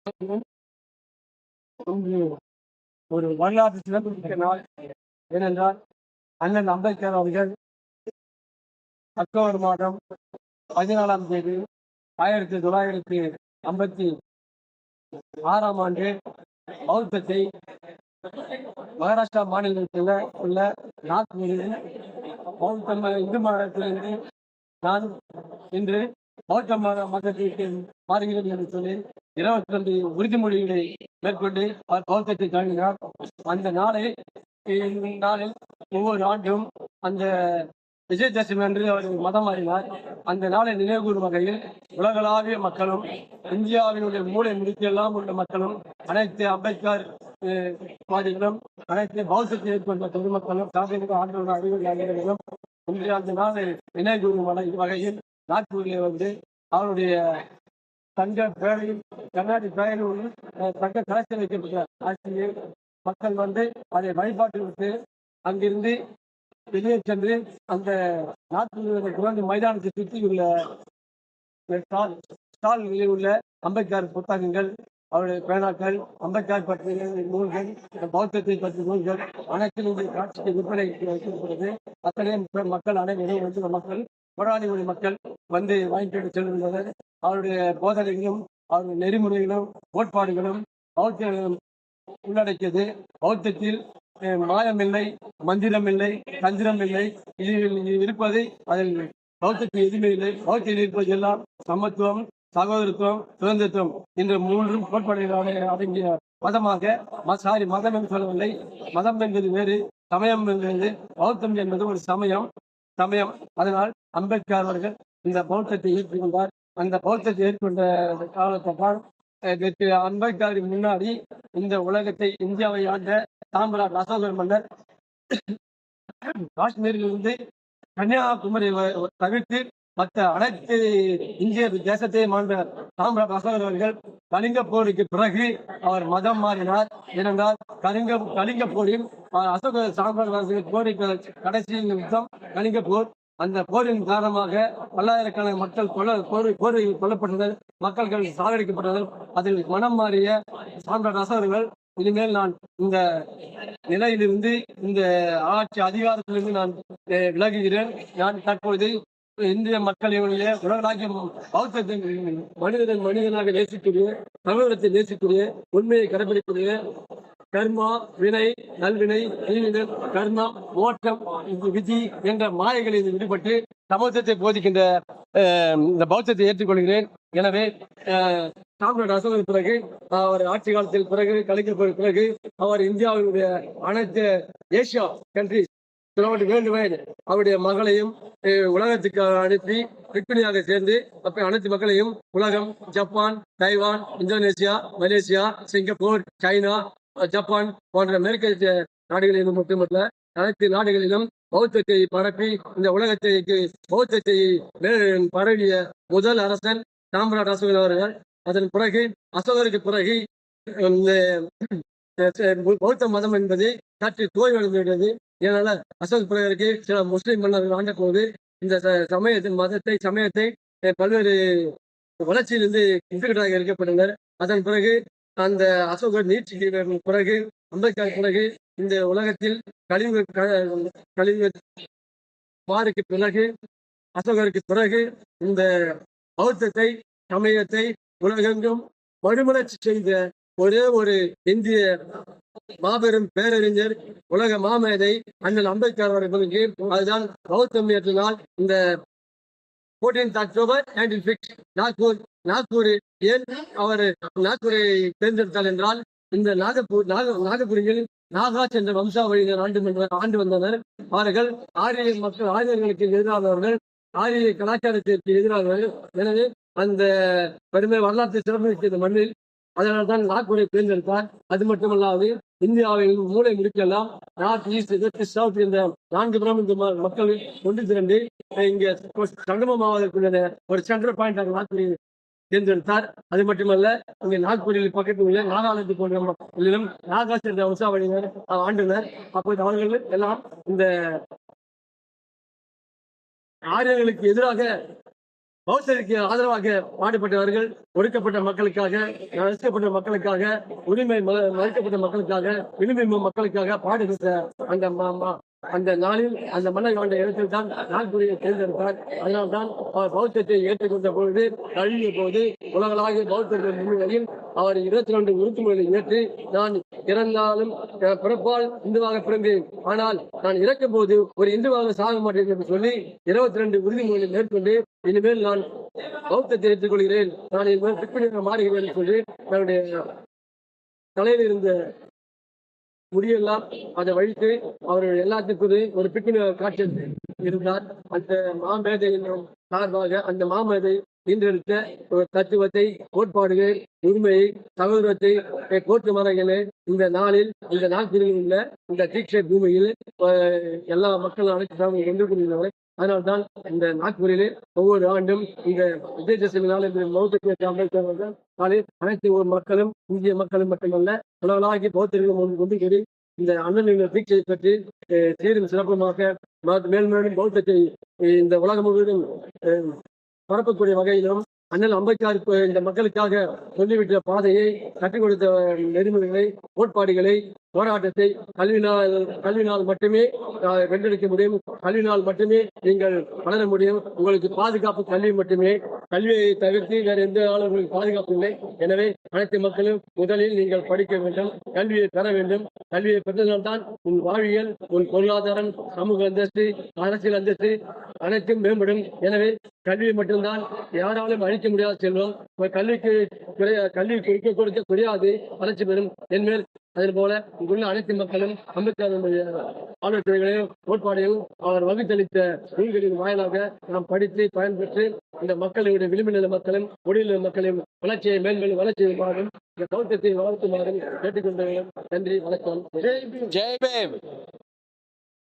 இன்று ஒரு வரலாற்று சிறப்புமிக்க நாள். ஏனென்றால் அண்ணன் அம்பேத்கர் அவர்கள் அக்டோபர் மாதம் 14ஆம் தேதி 1956ஆம் ஆண்டு பௌத்தத்தை மகாராஷ்டிரா மாநிலத்தில் உள்ள நாக்பூரில் பௌத்த இந்து மதத்திலிருந்து நான் இன்று பௌத்த மதத்திற்கு மாறுகிறேன் என்று சொல்லி 22 உறுதிமொழிகளை மேற்கொண்டு அவர் பௌத்தத்தை தொடங்கினார். அந்த நாளில் ஒவ்வொரு ஆண்டும் அந்த விஜயதசமி அன்று அவர் மதம் மாறினார். அந்த நாளை நினைவுகூறும் வகையில் உலகளாவிய மக்களும் இந்தியாவினுடைய மூலை முடுக்கெல்லாம் உள்ள மக்களும் அனைத்து அம்பேத்கர் வாதிகளும் அனைத்து பௌத்தத்தை ஏற்பட்ட பொதுமக்களும் சாதனை ஆண்டோட அறிவியல் இன்று அந்த நாளை நினைவுகூறும் வகையில் நாக்பூரில் வந்து அவருடைய தங்க பேரையும் கண்ணாடி பேரையும் தங்க கலெக்ஷன் வைக்கப்பட்ட ஆட்சியில் மக்கள் வந்து அதை வழிபாட்டு விட்டு அங்கிருந்து வெளியே சென்று அந்த நாட்டு குழந்தை மைதானத்தை சுற்றி உள்ள ஸ்டால்களில் உள்ள அம்பேத்கர் புத்தகங்கள், அவருடைய பேனாக்கள், அம்பேத்கர் பற்றிய நூல்கள், பௌத்தத்தை பற்றிய நூல்கள் அனைத்திலும் காட்சிக்கு விற்பனை வைக்கப்படுகிறது. அத்தனை மக்கள் அனைவரும் வந்து மக்கள் போராளிகளுடைய மக்கள் வந்து வாங்கிட்டு செல்கின்றனர். அவருடைய போதனைகளும் அவருடைய நெறிமுறைகளும் கோட்பாடுகளும் பௌத்தம் உள்ளடக்கியது. பௌத்தத்தில் மாயமில்லை, மந்திரமில்லை, தந்திரமில்லை. இதில் இருப்பது அதில் பௌத்தத்தில் எதுவுமே இல்லை. பௌத்தத்தில் இருப்பது எல்லாம் சமத்துவம், சகோதரத்துவம், சுதந்திரத்துவம் என்ற 3 கோட்பாடுகளாக அடங்கிய மதமாக மதம் என்று சொல்லவில்லை. மதம் என்பது வேறு, சமயம் என்பது. பௌத்தம் என்பது ஒரு சமயம். அதனால் அம்பேத்கர் அவர்கள் இந்த பௌத்தத்தை ஏற்றுக்கொண்டார். அந்த பௌத்தத்தை ஏற்கொண்ட காலத்தான் அம்பேத்கருக்கு முன்னாடி இந்த உலகத்தை இந்தியாவை ஆண்ட சாம்ராட் அசோகர் மன்னர் காஷ்மீரிலிருந்து கன்னியாகுமரி தவிர்த்து மற்ற அனைத்து இந்திய தேசத்தையும் ஆண்ட சாம்ராட் அசோகர் அவர்கள் கலிங்க போருக்கு பிறகு அவர் மதம் மாறினார். ஏனென்றால் கலிங்க போரில் அசோக சாம்ராட் போருக்கு கடைசி யுத்தம் கலிங்க போர். அந்த போரின் காரணமாக பல்லாயிரக்கணக்கான மக்கள் போரில் கொல்லப்பட்டனர், மக்கள்கள் சாகடிக்கப்பட்டனர். அதில் மனம் மாறிய சாம்ராட் அசோகர்கள் இனிமேல் நான் இந்த நிலையிலிருந்து, இந்த ஆட்சி அதிகாரத்திலிருந்து நான் விலகுகிறேன். நான் தற்பொழுது இந்திய மக்களுடைய உலகளாகிய பௌத்தத்தை மனிதனாக நேசிக்கூடிய, சமூகத்தை நேசிக்கூடிய, உண்மையை கடைபிடிக்கூடிய, கர்மா, வினை, நல்வினை, தீவினர், கர்மா, மோட்சம், விதி என்ற மாயைகளில் விடுபட்டு சமூகத்தை போதிக்கின்ற இந்த பௌத்தத்தை ஏற்றுக்கொள்கிறேன். எனவே சாம்ராட் அசோகர் பிறகு, அவர் ஆட்சி காலத்தில் பிறகு, கலைக்கப்பட்ட பிறகு, அவர் இந்தியாவினுடைய அனைத்து ஏசியா கண்ட்ரிஸ் அவருடைய மகளையும் உலகத்துக்கு அனுப்பி பிற்பணியாக சேர்ந்து அனைத்து மக்களையும் உலகம், Japan, Taiwan, Indonesia, Malaysia, Singapore, China, Japan போன்ற மேற்கத்திய நாடுகளிலும் மட்டுமல்ல அனைத்து நாடுகளிலும் பௌத்தத்தை பரப்பி இந்த உலகத்தை பௌத்தத்தை பரவிய முதல் அரசன் சாம்ராட் அசோகர் அவர்கள். அதன் பிறகு அசோகருக்கு பிறகு பௌத்த மதம் என்பது சற்று தோய்வடைந்துவிட்டது. இதனால அசோக் பிறகு சில முஸ்லிம் மன்னர்கள் ஆண்ட போது இந்த சமயத்தை பல்வேறு வளர்ச்சியிலிருந்து இன்டர்கட்டாக இருக்கப்பட்டனர். அதன் பிறகு அந்த அசோகர் நீட்சிக்கு பிறகு, அம்பேத்கர் பிறகு, இந்த உலகத்தில் கழிவு மாறுக்கு பிறகு, அசோகருக்கு பிறகு இந்த பௌத்தத்தை சமயத்தை உலகெங்கும் மறுமலர்ச்சி செய்த ஒரே ஒரு இந்திய மாபெரும் பேரறிஞர், உலக மாமேதை அண்ணல் அம்பேத்கர் அவர்களுக்கு அதுதான் பௌத்தம் ஏற்றினால் இந்த 14th October 1906 நாக்பூர். ஏன் அவர் நாக்பூரை தேர்ந்தெடுத்தார் என்றால், இந்த நாகபுரியில் நாகாஸ் என்ற வம்சாவளியினர் ஆண்டு வந்தனர். அவர்கள் ஆரியர்களுக்கு எதிரானவர்கள், ஆரிய கலாச்சாரத்திற்கு எதிரானவர்கள். எனவே அந்த பெருமை வரலாற்று சிறப்பு இந்த மண்ணில் அதனால்தான் நாக்பூரை தேர்ந்தெடுத்தார். அது மட்டுமல்லாது இந்தியாவில் மூளை முடுக்கெல்லாம் நார்த், ஈஸ்ட், வெஸ்ட், சவுத் என்ற 4 புறம் இந்த மக்கள் ஒன்று திரண்டு இங்கே சங்கமமாவதற்குள்ள ஒரு சென்ட்ரல் பாயிண்ட் நாக்பூரை தேர்ந்தெடுத்தார். அது மட்டுமல்ல, அங்கே நாக்பூரில் பக்கத்தில் உள்ள நாகாலாந்து போன்ற நாகாஸ் என்ற வம்சாவளியினர் ஆண்டனர். அப்போது அவர்கள் எல்லாம் இந்த ஆரியர்களுக்கு எதிராக பௌத்தருக்கு ஆதரவாக பாடுபட்டவர்கள், ஒடுக்கப்பட்ட மக்களுக்காக, நசுக்கப்பட்ட மக்களுக்காக, உரிமை மறுக்கப்பட்ட மக்களுக்காக, விளிம்பு மக்களுக்காக பாடுபட்ட அந்த நாளில் அந்த மன்னர் கொண்ட இடத்தில் தான் நான்குரியை தேர்ந்தெடுத்தார். அதனால்தான் அவர் பௌத்தத்தை ஏற்றுக்கொண்ட பொழுது கல்விய போது உலகளாகிய பௌத்தர்கள் முன்னிலையில் அவர் 22 உறுப்புகளை ஏற்று, நான் இறந்தாலும் பிறப்பால் இந்துவாக பிறந்தேன், ஆனால் நான் இறக்கும் போது ஒரு இந்துவாக சாக மாட்டேன் என்று சொல்லி 22 உறுதிமொழிகளை மேற்கொண்டு இனிமேல் நான் பௌத்தத்தை ஏற்றுக்கொள்கிறேன், நான் இனிமேல் பிற்பணியாக மாறுகிறேன் என்று சொல்லி தன்னுடைய தலையில் இருந்த முடியெல்லாம் அதை வழித்து அவர்கள் எல்லாத்துக்கும் ஒரு பிக்கின காட்சி இருந்தார். அந்த மாமேதையின் சார்பாக அந்த மாமேதை ஈன்றெடுத்த ஒரு தத்துவத்தை, கோட்பாடுகள், உரிமையை, சகோதரத்தை கோட்டு மரங்களே இந்த நாளில் இந்த நாட்களில் உள்ள இந்த தீட்சை பூமியில் எல்லா மக்களும் அனைத்து கொண்டு கொண்டிருந்தவர்கள். அதனால்தான் இந்த நாட்களிலே ஒவ்வொரு ஆண்டும் இந்த விஜயதசமி இந்த பௌத்த அம்பேத்கர் அனைத்து ஒரு மக்களும், இந்திய மக்களும் மட்டுமல்ல உலகளாகி பௌத்தர்களும் கொண்டு கூடி இந்த அண்ணனின் தீட்சையை பற்றி சீரும் சிறப்புமாக மேல்மேலும் பௌத்தத்தை இந்த உலகம் முழுவதும் பரப்பக்கூடிய வகையிலும் அண்ணல் அம்பேத்கர் இந்த மக்களுக்காக சொல்லிவிட்ட பாதையை, கற்றுக் கொடுத்த நெறிமுறைகளை, கோட்பாடுகளை, போராட்டத்தை கல்வினால் மட்டுமே வென்றெடுக்க முடியும். கல்வினால் மட்டுமே நீங்கள் வளர முடியும். உங்களுக்கு பாதுகாப்பு கல்வி மட்டுமே. கல்வியை தவிர்த்து வேறு எந்த நாளும் உங்களுக்கு பாதுகாப்பு இல்லை. எனவே அனைத்து மக்களும் முதலில் நீங்கள் படிக்க வேண்டும், கல்வியை பெற வேண்டும். கல்வியை பெற்றதால்தான் உன் வாழ்வியல், உன் பொருளாதாரம், சமூக அந்தஸ்து, அரசியல் அந்தஸ்து அனைத்தும் மேம்படும். எனவே கல்வி மட்டும்தான் யாராலும் அழிக்க முடியாத செல்வம். கல்வி கொடுக்க முடியாது, வளர்ச்சி பெறும். என்மேல் அதே போல இங்குள்ள அனைத்து மக்களும் அம்பேத்கருடைய ஆலோசனைகளையும் கோட்பாடையும் அவர் வகுத்தளித்த நூல்களின் வாயிலாக நாம் படித்து பயன்பெற்று இந்த மக்களுடைய விளிம்பு நில மக்களும் ஒடிநில மக்களையும் வளர்ச்சியை மேன்மேலும் வளர்ச்சியுமாறும் இந்த பௌத்தத்தை வளர்த்துமாறும் கேட்டுக்கொண்டவர்களும் நன்றி, வணக்கம். ஜெய் பீம்.